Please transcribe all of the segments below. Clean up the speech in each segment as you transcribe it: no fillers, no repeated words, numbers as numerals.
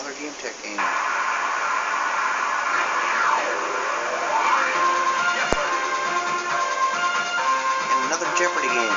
another GameTek game. And another Jeopardy game.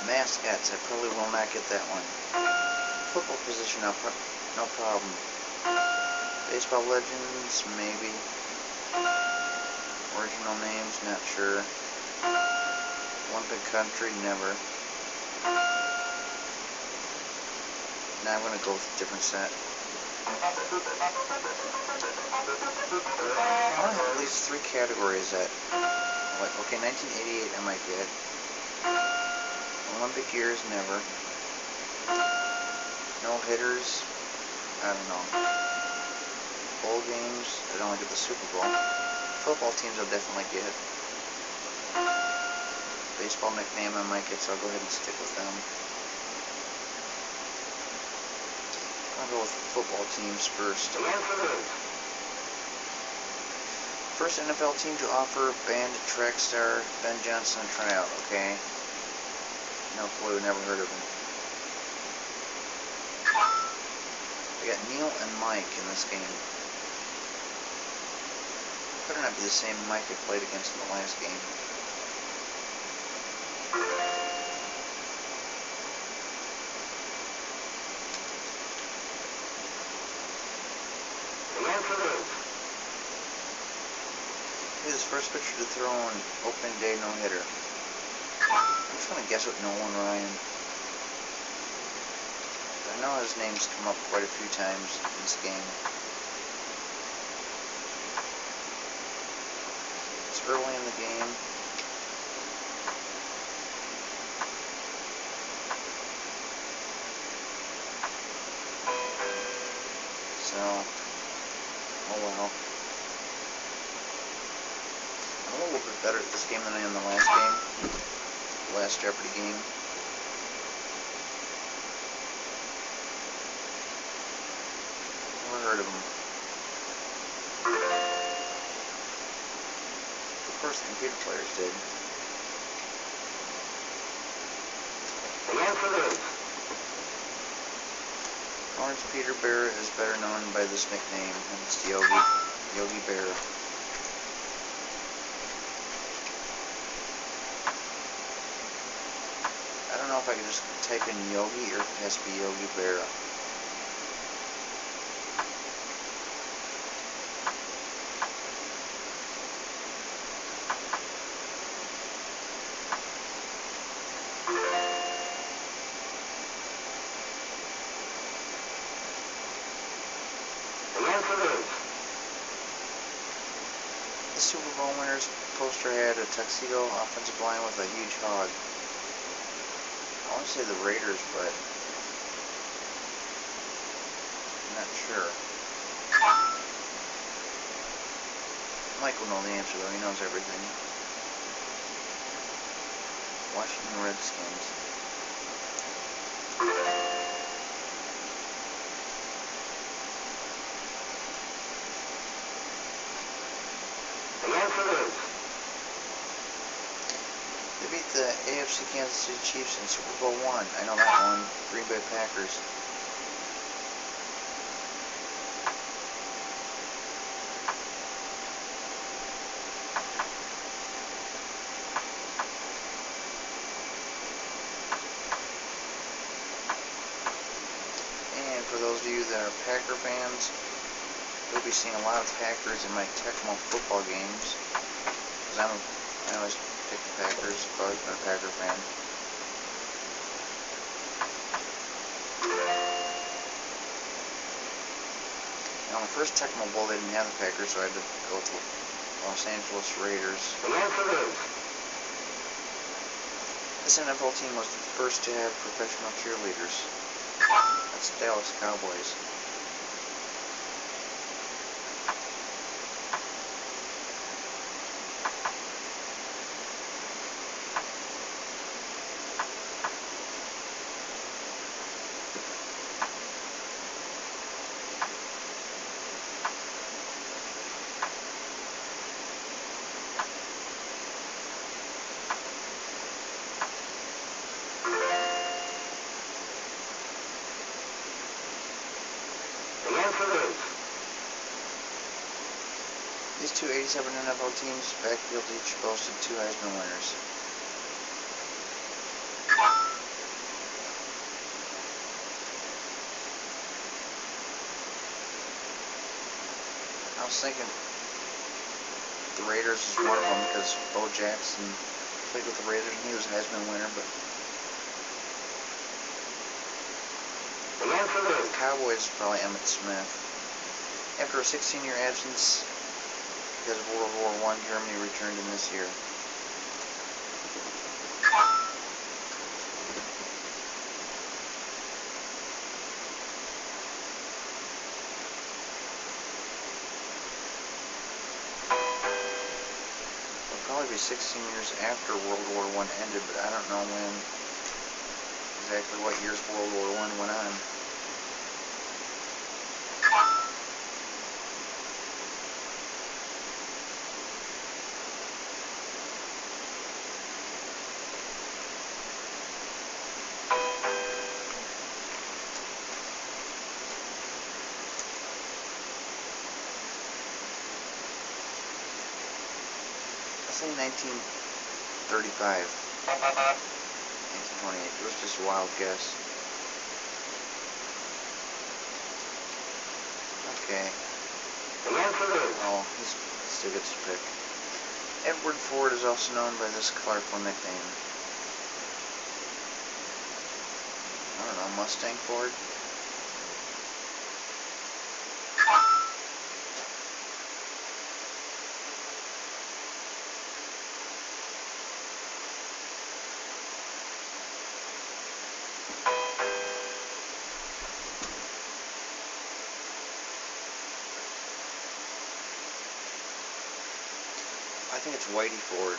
Mascots, I probably will not get that one. Football position, no problem. Baseball legends, maybe. Original names, not sure. Olympic country, never. Now I'm going to go with a different set. I want to have at least 3 categories that, like, okay, 1988 I might get. Olympic years, never. No hitters, I don't know. Bowl games, I don't get the Super Bowl. Football teams I'll definitely get. Baseball nickname I might get, so I'll go ahead and stick with them. I'll go with football teams first. First NFL team to offer banned track star Ben Johnson a tryout. Okay. No clue, never heard of him. I got Neil and Mike in this game. Better not be the same Mike I played against in the last game. His first pitcher to throw an opening day no-hitter. I'm just going to guess with Nolan Ryan. I know his name's come up quite a few times in this game. It's early in the game. So, oh well. I'm a little bit better at this game than I am the last game. The last Jeopardy game. Never heard of him. Of course the computer players did. Lawrence Peter Bear is better known by this nickname, and it's Yogi Bear. I don't know if I can just type in Yogi or if it has to be Yogi Bear. The Super Bowl winners poster had a tuxedo offensive line with a huge hog. I want to say the Raiders, but I'm not sure. Mike will know the answer though, he knows everything. Washington Redskins. They beat the AFC Kansas City Chiefs in Super Bowl I. I know that one. Green Bay Packers. And for those of you that are Packer fans, you'll be seeing a lot of Packers in my Tecmo football games. Because I always pick the Packers. I've always been a Packer fan. Now, on the first Tecmo Bowl, they didn't have the Packers, so I had to go with the Los Angeles Raiders. This NFL team was the first to have professional cheerleaders. That's Dallas Cowboys. These two 87 NFL teams backfield each boasted 2 Heisman winners. I was thinking the Raiders is one of them because Bo Jackson played with the Raiders and he was a Heisman winner, but the Cowboys is probably Emmitt Smith. After a 16-year absence because of World War I, Germany returned in this year. It'll probably be 16 years after World War I ended, but I don't know when, exactly what years World War I went on. I'll say 1935. 1928. It was just a wild guess. Okay. Oh, he still gets to pick. Edward Ford is also known by this colorful nickname. I don't know, Mustang Ford? I think it's Whitey Ford.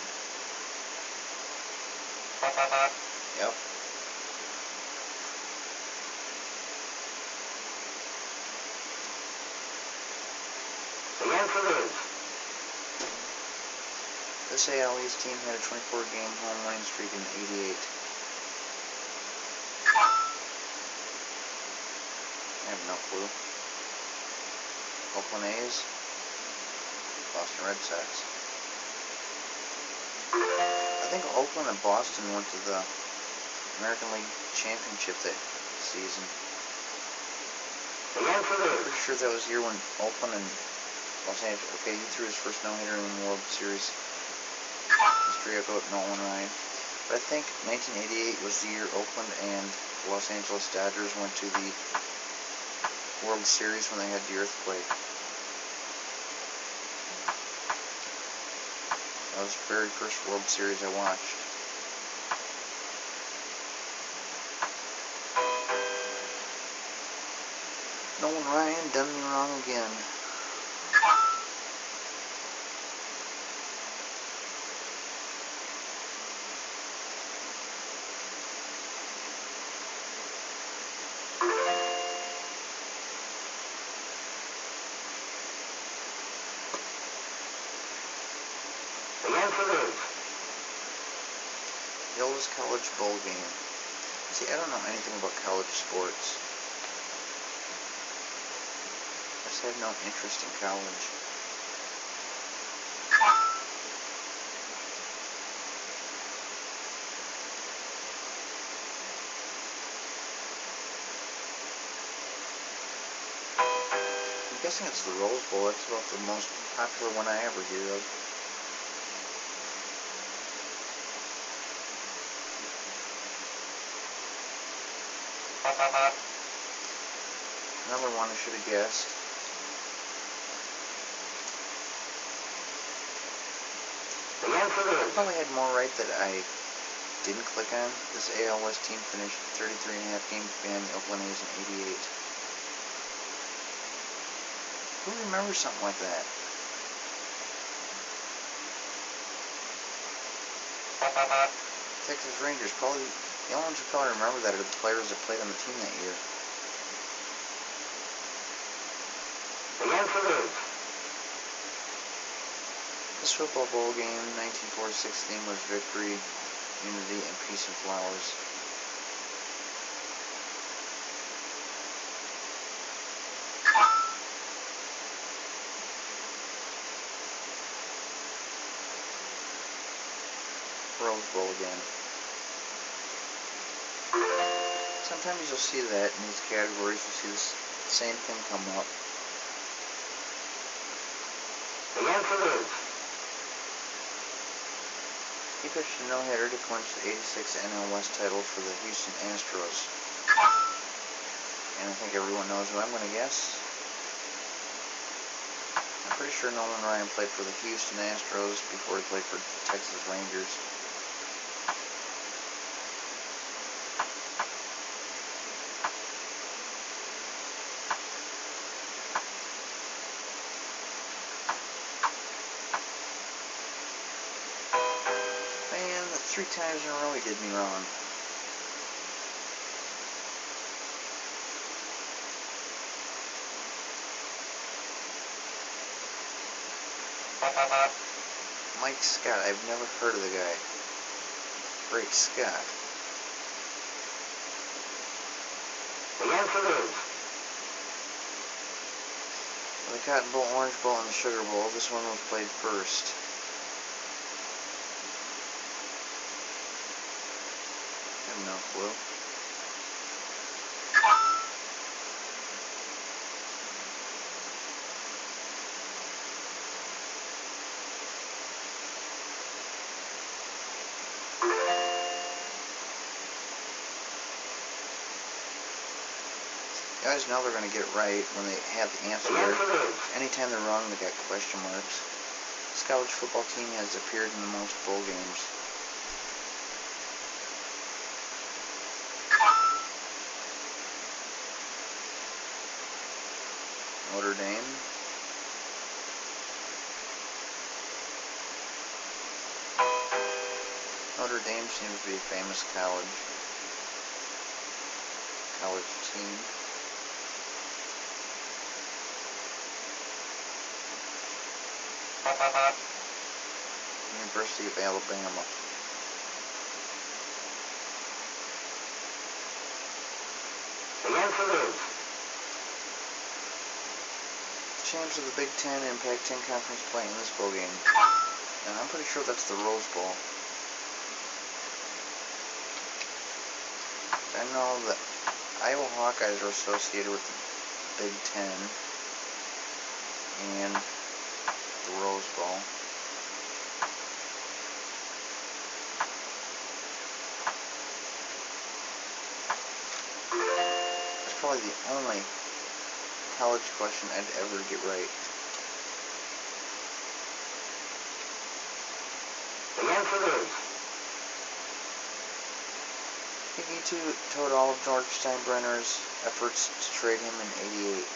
Yep. This AL East team had a 24-game home winning streak in '88. I have no clue. Oakland A's, Boston Red Sox. I think Oakland and Boston went to the American League Championship that season. I'm pretty sure that was the year when Oakland and Los Angeles, okay, he threw his first no-hitter in the World Series history of Nolan Ryan. But I think 1988 was the year Oakland and Los Angeles Dodgers went to the World Series when they had the earthquake. That was the very first World Series I watched. Nolan Ryan done me wrong again. The oldest college bowl game. See, I don't know anything about college sports. I just have no interest in college. I'm guessing it's the Rose Bowl. That's about the most popular one I ever hear of. Another one I should have guessed. I probably had more right that I didn't click on. This AL West team finished 33.5 games behind the Oakland A's in '88. Who remembers something like that? Texas Rangers, probably the only ones who probably remember that are the players that played on the team that year. This football bowl game, 1946 theme was victory, unity, and peace and flowers. Rose Bowl again. Sometimes you'll see that in these categories, you'll see this same thing come up. He pitched a no-hitter to clinch the '86 NL West title for the Houston Astros. And I think everyone knows who I'm going to guess. I'm pretty sure Nolan Ryan played for the Houston Astros before he played for Texas Rangers. Man, 3 times in a row he did me wrong. Mike Scott, I've never heard of the guy. Great Scott. The Cotton Bowl, Orange Bowl, and the Sugar Bowl, this one was played first. I have no clue. You guys know they're going to get it right when they have the answer there. Anytime they're wrong, they got question marks. This college football team has appeared in the most bowl games. Notre Dame. Notre Dame seems to be a famous college team. University of Alabama. Champs of the Big Ten and Pac-10 Conference play in this bowl game. And I'm pretty sure that's the Rose Bowl. I know that Iowa Hawkeyes are associated with the Big Ten and the Rose Bowl. That's probably the only college question I'd ever get right. Piggy toed all of George Steinbrenner's efforts to trade him in '88.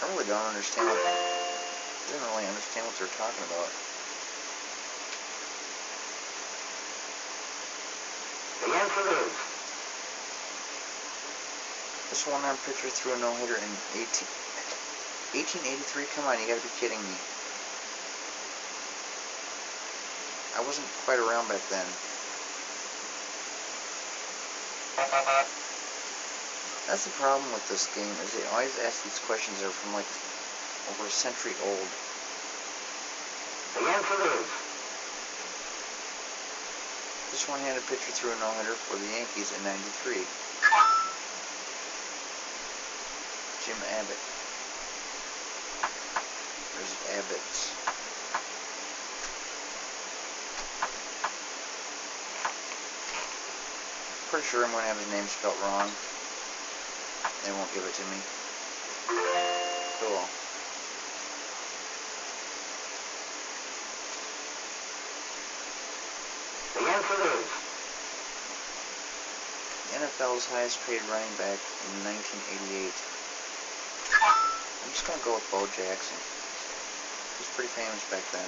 I really don't understand didn't really understand what they're talking about. This one-arm pitcher threw a no-hitter in 1883. Come on, you gotta be kidding me. I wasn't quite around back then. That's the problem with this game, is they always ask these questions that are from like over a century old. This one-handed pitcher threw a no-hitter for the Yankees in '93. Jim Abbott. There's Abbott. Pretty sure I'm going to have his name spelled wrong. They won't give it to me. Cool. The answer is The NFL's highest paid running back in 1988. I'm just gonna go with Bo Jackson. He was pretty famous back then.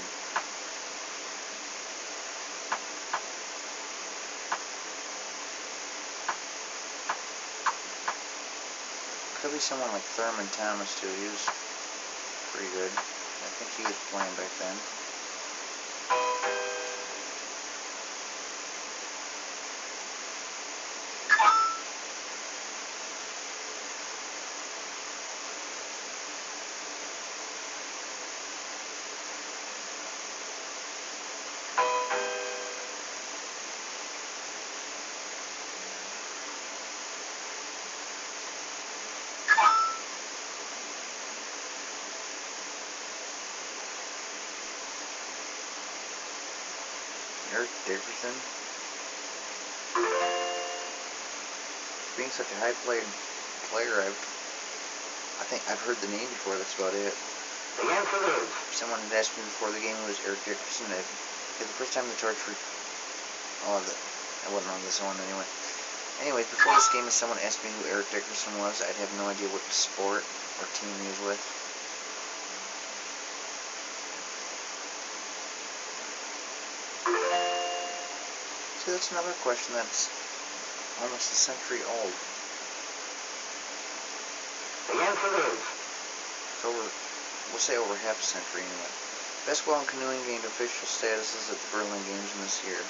Could be someone like Thurman Thomas too. He was pretty good. I think he was playing back then. Eric Dickerson. Being such a high player, I think I've heard the name before. That's about it. the answer is Someone had asked me before the game who was Eric Dickerson. The first time the torch for I wouldn't know this one anyway. Anyways, before this game, if someone asked me who Eric Dickerson was, I'd have no idea what sport or team he was with. See, that's another question that's almost a century old. the answer is It's over, we'll say over half a century anyway. Basketball and canoeing gained official statuses at the Berlin Games in this year.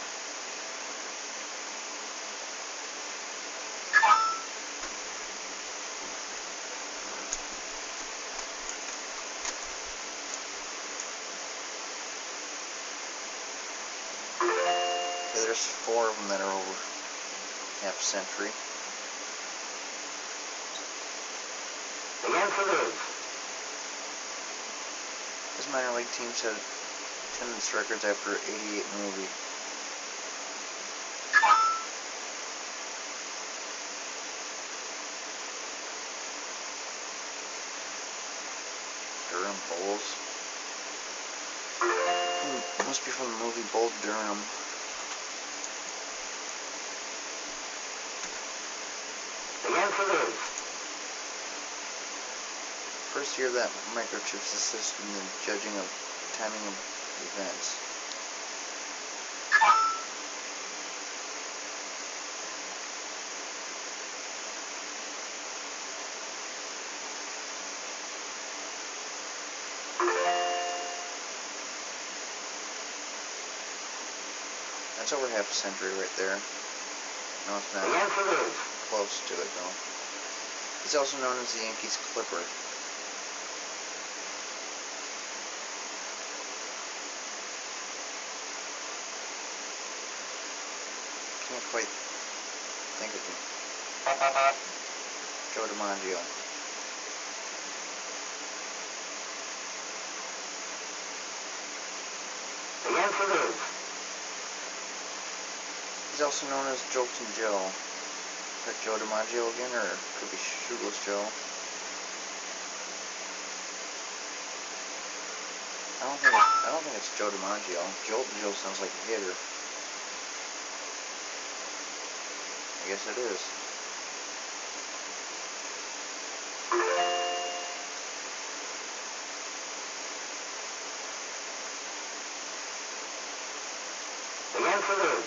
Yeah, there's 4 of them that are over half a century. the answer is His minor league team set attendance records after 88 movie. Durham Bulls. Must be from the movie Bull Durham. the answer is First year that microchips assist in the judging of timing of events. That's over half a century right there. No, it's the not. answer is Close to it, though. He's also known as the Yankees Clipper. Can't quite think of him. Joe DiMaggio. the answer is He's also known as Joltin' Joe. Is that Joe DiMaggio again, or could be Shoeless Joe? I don't think it's Joe DiMaggio. Joltin' Joe sounds like a hitter. I guess it is. the answer is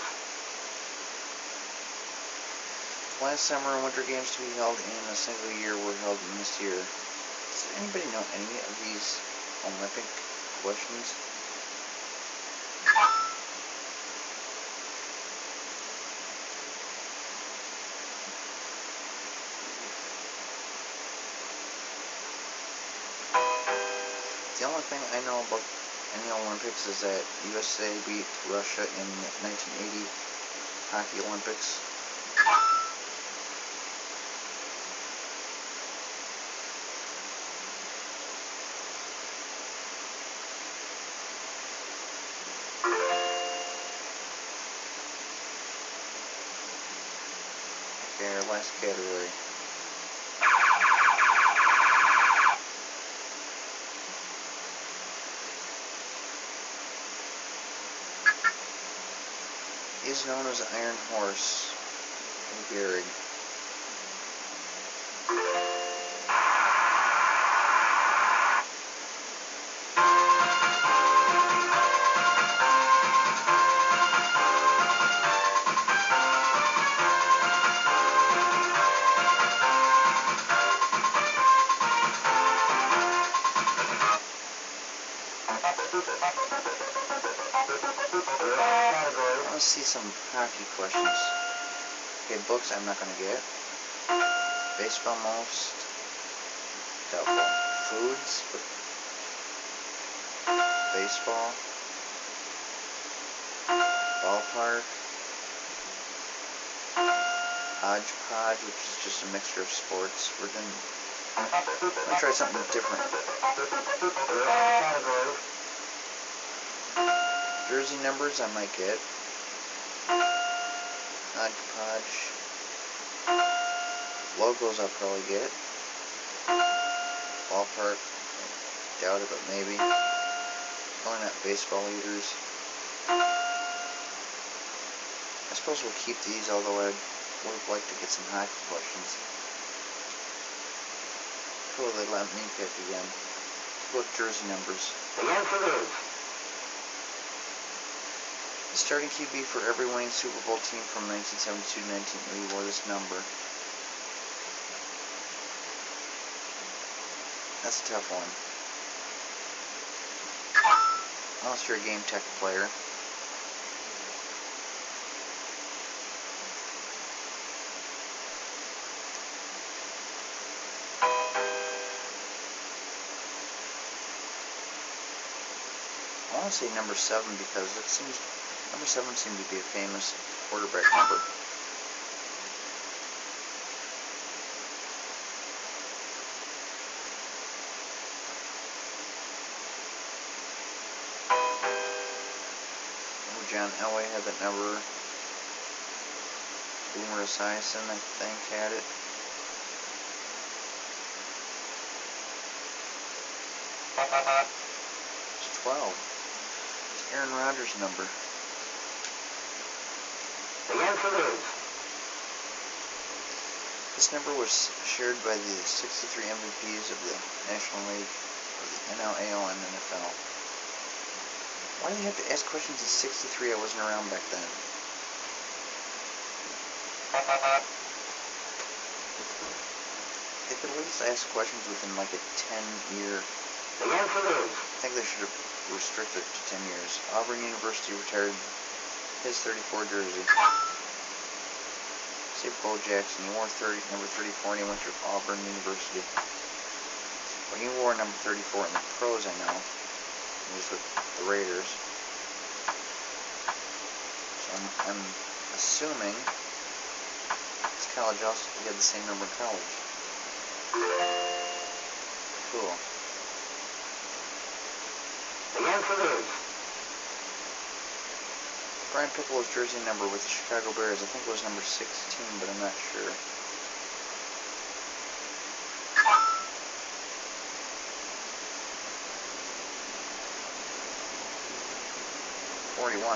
Last summer and winter games to be held in a single year were held in this year. Does anybody know any of these Olympic questions? The only thing I know about any Olympics is that USA beat Russia in the 1980 Hockey Olympics. Okay, our last category. is known as Iron Horse in Gehrig? I want to see some hockey questions. Okay, books I'm not going to get. Baseball most. Doubtful. Foods. Baseball. Ballpark. Hodgepodge, which is just a mixture of sports. I'm going to try something different. Jersey numbers I might get. Hodgepodge. Logos I'll probably get. Ballpark, doubt it, but maybe. Probably not baseball leaders. I suppose we'll keep these, although I would like to get some hockey questions. Cool, they let me pick again. Look, jersey numbers. The answer is The starting QB for every winning Super Bowl team from 1972 to 1980 wore this number. That's a tough one. Unless you're a GameTek player. I want to say number 7 because number 7 seemed to be a famous quarterback number. John Elway had that number. Boomer Esiason, I think, had it. It's 12. It's Aaron Rodgers' number. the answer is This number was shared by the 63 MVPs of the National League, of the NLAL and NFL. Why do they have to ask questions at 63? I wasn't around back then. They could at least ask questions within like a 10-year. the answer is I think they should have restricted it to 10 years. Auburn University retired his 34 jersey. Say Bo Jackson, he wore number 34 and he went to Auburn University. Well, he wore number 34 in the pros, I know. He was with the Raiders. So I'm assuming his college also, he had the same number in college. Cool. the answer is Brian Piccolo's jersey number with the Chicago Bears, I think it was number 16, but I'm not sure.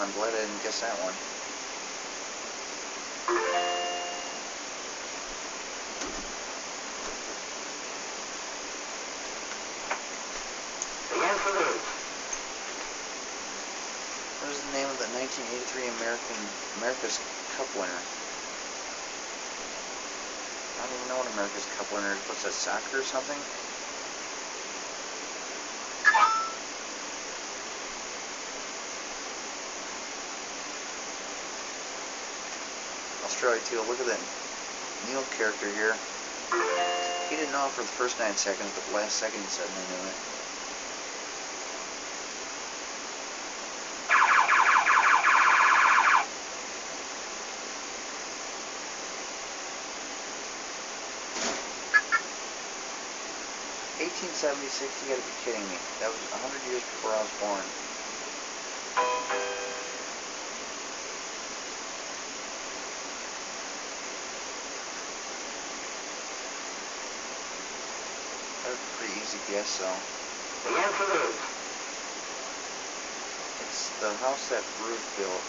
I'm glad I didn't guess that one. the answer is What is the name of the 1983 America's Cup winner? I don't even know what America's Cup winner is. What's that, soccer or something? Australia too. Look at that Neil character here. He didn't know it for the first 9 seconds, but the last second he suddenly knew it. "1876, you gotta be kidding me. That was 100 years before I was born." That was a pretty easy guess, though. the answer is It's the house that Ruth built.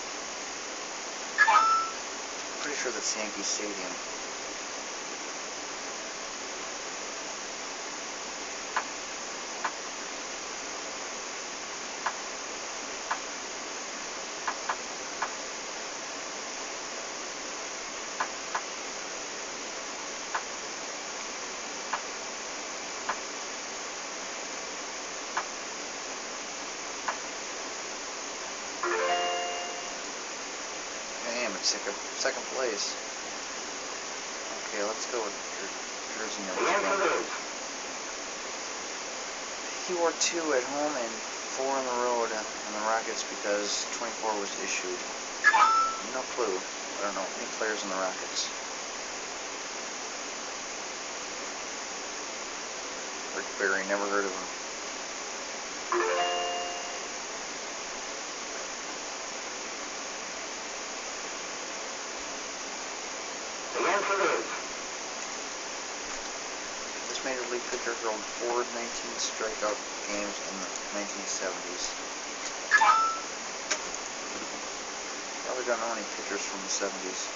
Pretty sure that's Yankee Stadium. Damn, it's second place. Okay, let's go with jersey numbers again. He wore 2 at home and 4 on the road on the Rockets because 24 was issued. No clue. I don't know any players on the Rockets. Rick Barry, never heard of him. This major league pitcher held 4 19 strikeout games in the 1970s. Probably don't know any pitchers from the 70s.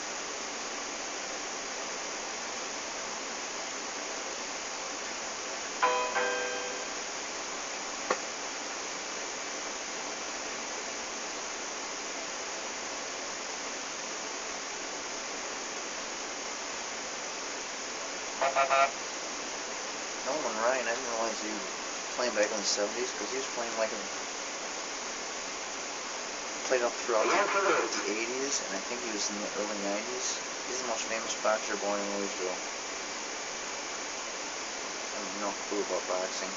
Nolan Ryan, I didn't realize he was playing back in the 70s because he was playing like played up throughout the 80s, and I think he was in the early 90s. He's the most famous boxer born in Louisville. I have no clue about boxing.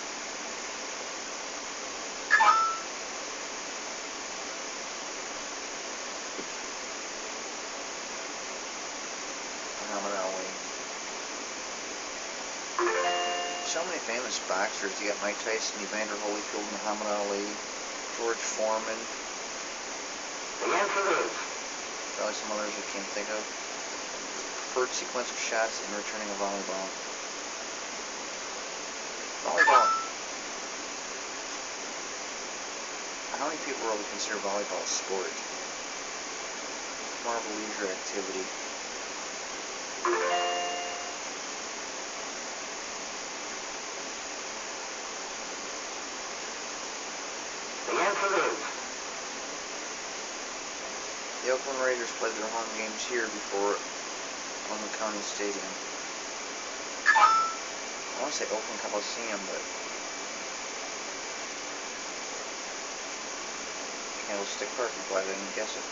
Muhammad Ali. So many famous boxers. You got Mike Tyson, Evander Holyfield, Muhammad Ali, George Foreman. Probably some others I can't think of. Preferred sequence of shots in returning a volleyball. Volleyball. How many people really consider volleyball a sport? More of a leisure activity. The Oakland Raiders played their home games here before Oakland County Stadium. I want to say Oakland Coliseum, but Candlestick Park, I'm glad I didn't guess it.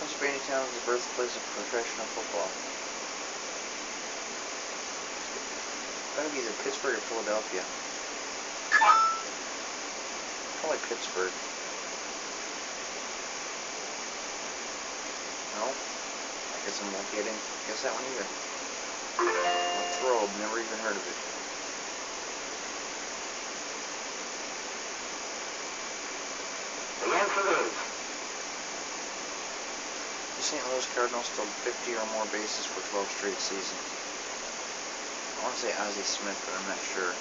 Pennsylvania town is the birthplace of professional football. That would be either Pittsburgh or Philadelphia. Probably Pittsburgh. No? I guess I'm lucky I didn't guess that one either. Latrobe, never even heard of it. The St. Louis Cardinals stole 50 or more bases for 12 straight seasons. I want to say Ozzie Smith, but I'm not sure.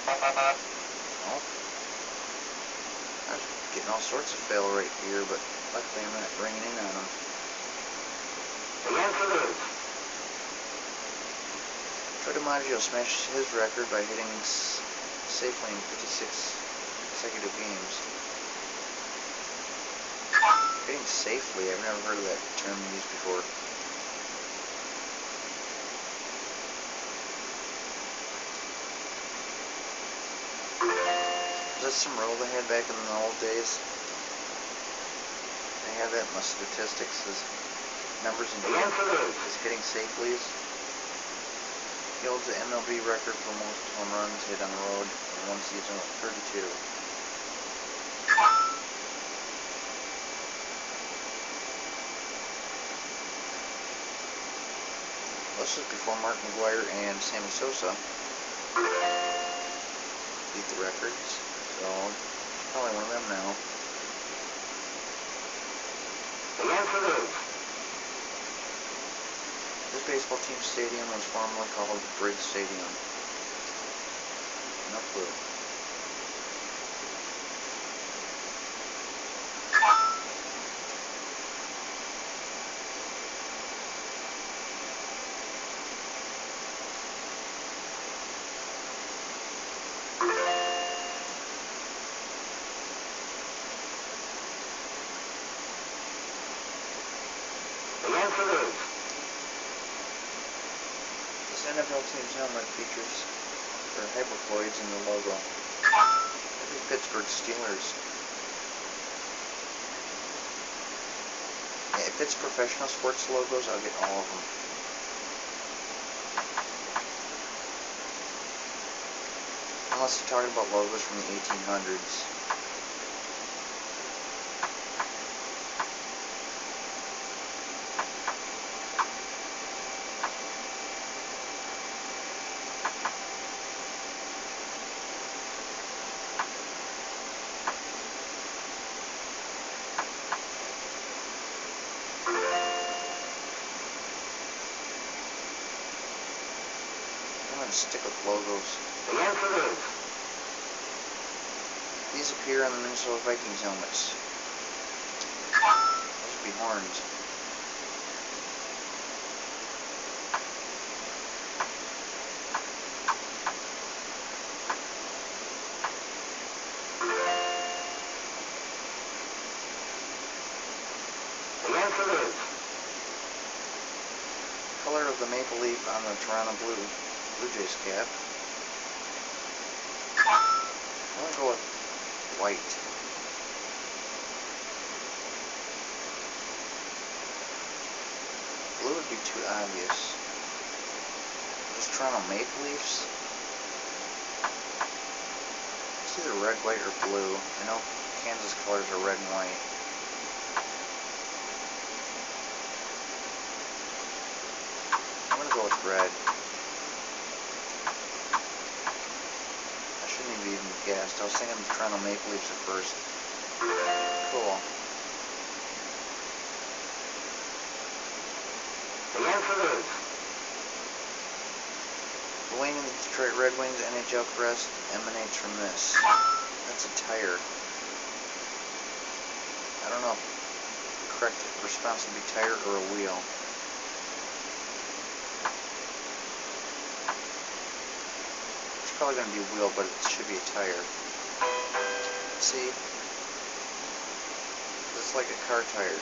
Oh. I was getting all sorts of fail right here, but luckily I'm not bringing in on them. Joe DiMaggio smashed his record by hitting safely in 56 consecutive games. Hitting safely, I've never heard of that term used before. Was that some rule they had back in the old days? They had that in the statistics as numbers and as hitting safely. He holds the MLB record for most home runs hit on the road in one season with 32. This was before Mark McGwire and Sammy Sosa beat the records, so probably one of them now. The answer is This baseball team's stadium was formerly called Briggs Stadium. No clue. the answer is This NFL team's helmet features their hyperploids in the logo. Maybe Pittsburgh Steelers. Yeah, if it's professional sports logos, I'll get all of them. Unless you're talking about logos from the 1800s. I'm going to stick with logos. the answer is These appear on the Minnesota Vikings helmets. Those would be horns. the answer is Color of the maple leaf on the Toronto Blue Jays cap. I'm going to go with white. Blue would be too obvious. Those Toronto Maple Leafs? It's either red, white, or blue. I know Kansas colors are red and white. I'm going to go with red. I shouldn't have even guessed. I was thinking the Toronto Maple Leafs at first. Cool. the answer is The wing in the Detroit Red Wings NHL crest emanates from this. That's a tire. I don't know if the correct response would be tire or a wheel. It's probably going to be wheel, but it should be a tire. See? It's like a car tire.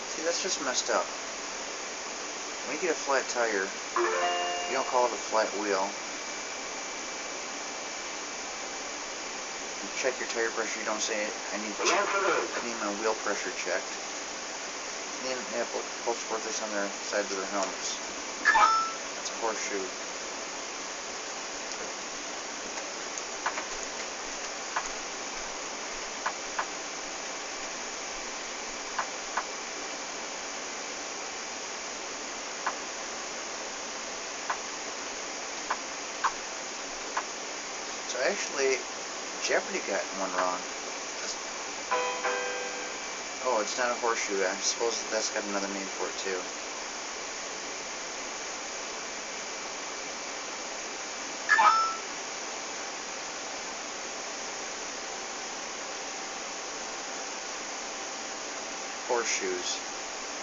See, that's just messed up. When you get a flat tire, you don't call it a flat wheel. You check your tire pressure, you don't say, I need my wheel pressure checked. And then they have both sport this on their sides of their helmets. That's a horseshoe. So actually, Jeopardy got one wrong. Oh, it's not a horseshoe. I suppose that's got another name for it too. Horseshoes.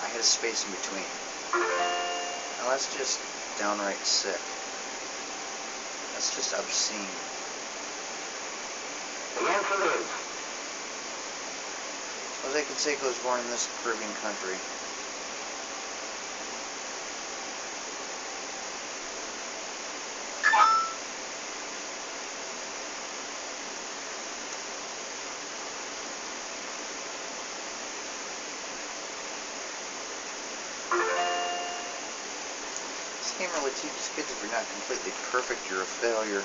I had a space in between. Now that's just downright sick. That's just obscene. the answer is Jose Canseco was born in this Caribbean country. This game really teaches kids if you're not completely perfect, you're a failure.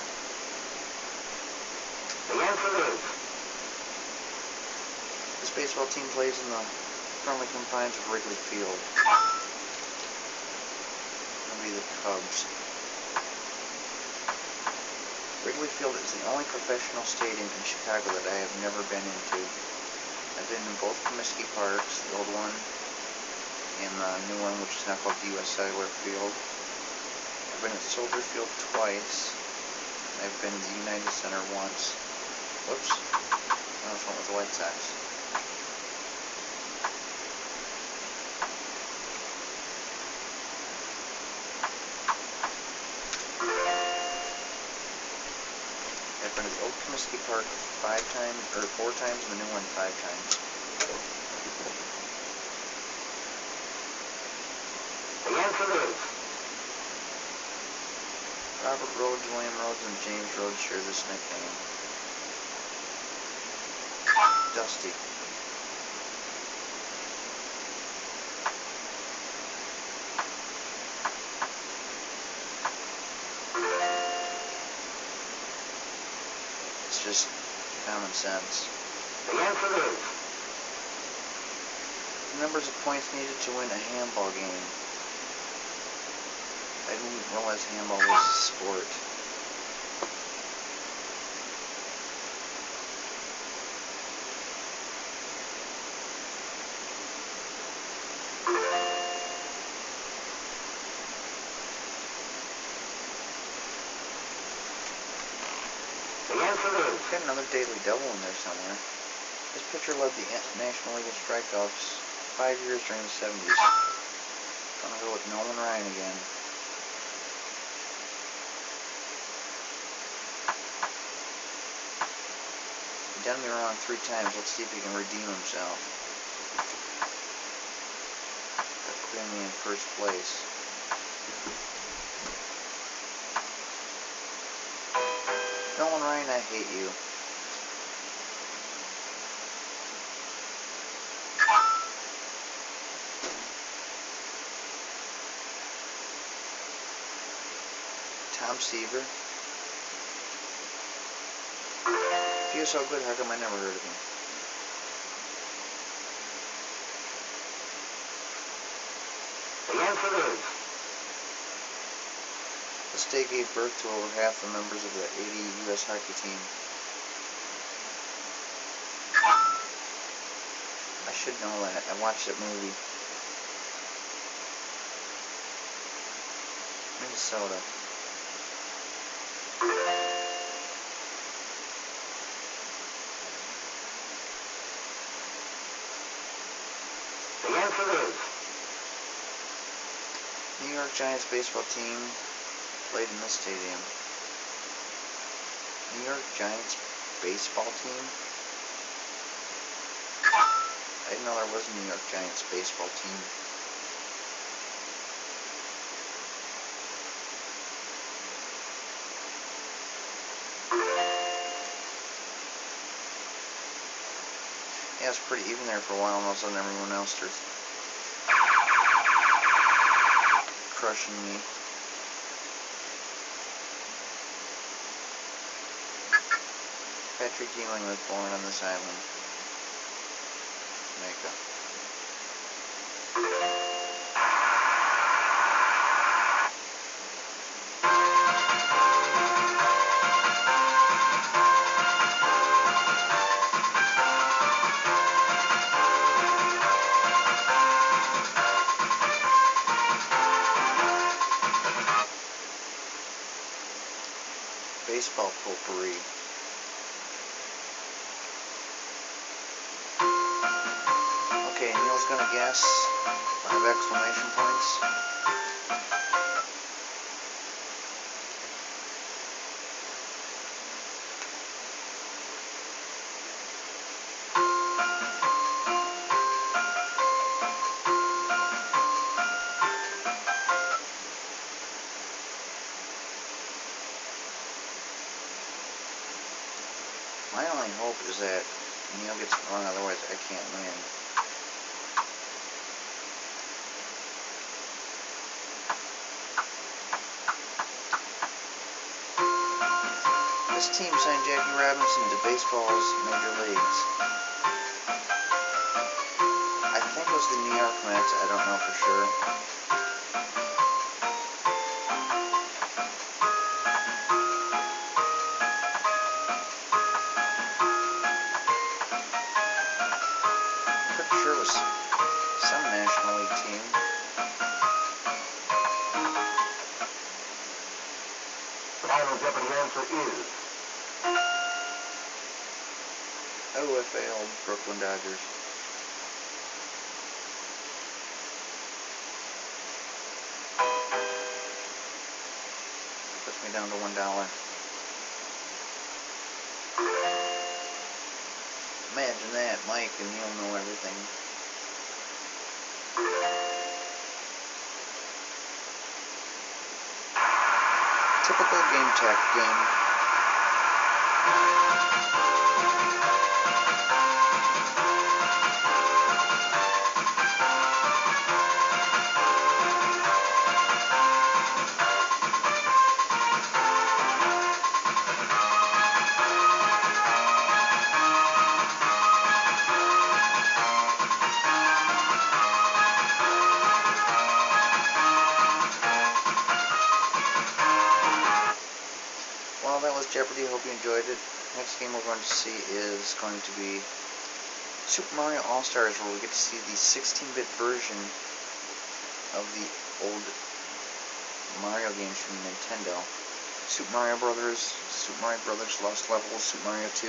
the answer is This baseball team plays in the friendly confines of Wrigley Field. It'll be the Cubs. Wrigley Field is the only professional stadium in Chicago that I have never been into. I've been in both Comiskey Parks, the old one, and the new one, which is now called the U.S. Cellular Field. I've been at Soldier Field twice. And I've been to the United Center once. Whoops. I almost went with the White Sox. I've been to the old Comiskey Park 4 times, and the new one 5 times. The answer is Robert Rhodes, William Rhodes, and James Rhodes share this nickname. Dusty. It's just common sense. the answer is The numbers of points needed to win a handball game. I didn't realize handball was a sport. the answer is Got another daily double in there somewhere. This pitcher led the National League in strikeouts 5 years during the 70s. Gonna go with Nolan Ryan again. He done me wrong 3 times. Let's see if he can redeem himself. That put me in first place. Nolan Ryan, I hate you. Tom Seaver. If he was so good, how come I never heard of him? the answer is The state gave birth to over half the members of the 80 U.S. hockey team. I should know that. I watched that movie. Minnesota. the answer is New York Giants baseball team played in this stadium. New York Giants baseball team? I didn't know there was a New York Giants baseball team. Yeah, it's pretty even there for a while, and all of a sudden everyone else starts crushing me. Patrick Ewing was born on this island, Jamaica. Baseball potpourri. Okay, Neil's gonna guess 5 exclamation points. My only hope is that Neil gets it wrong, otherwise I can't win. This team signed Jackie Robinson to baseball's major leagues. I think it was the New York Mets, I don't know for sure. final Jeopardy answer is... Oh, I failed. Brooklyn Dodgers. Puts me down to $1. Imagine that, Mike and Neil know everything. Typical GameTek game. Well, that was Jeopardy. Hope you enjoyed it. Next game we're going to see is going to be Super Mario All-Stars, where we get to see the 16-bit version of the old Mario games from Nintendo. Super Mario Brothers, Super Mario Brothers Lost Levels, Super Mario 2,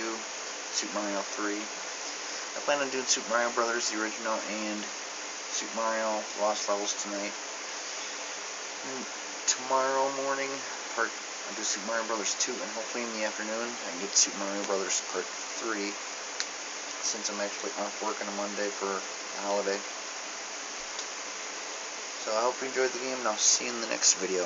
Super Mario 3. I plan on doing Super Mario Brothers, the original, and Super Mario Lost Levels tonight. And tomorrow morning, I'll do Super Mario Brothers 2, and hopefully in the afternoon I can get Super Mario Brothers Part 3, since I'm actually off work on a Monday for a holiday. So I hope you enjoyed the game, and I'll see you in the next video.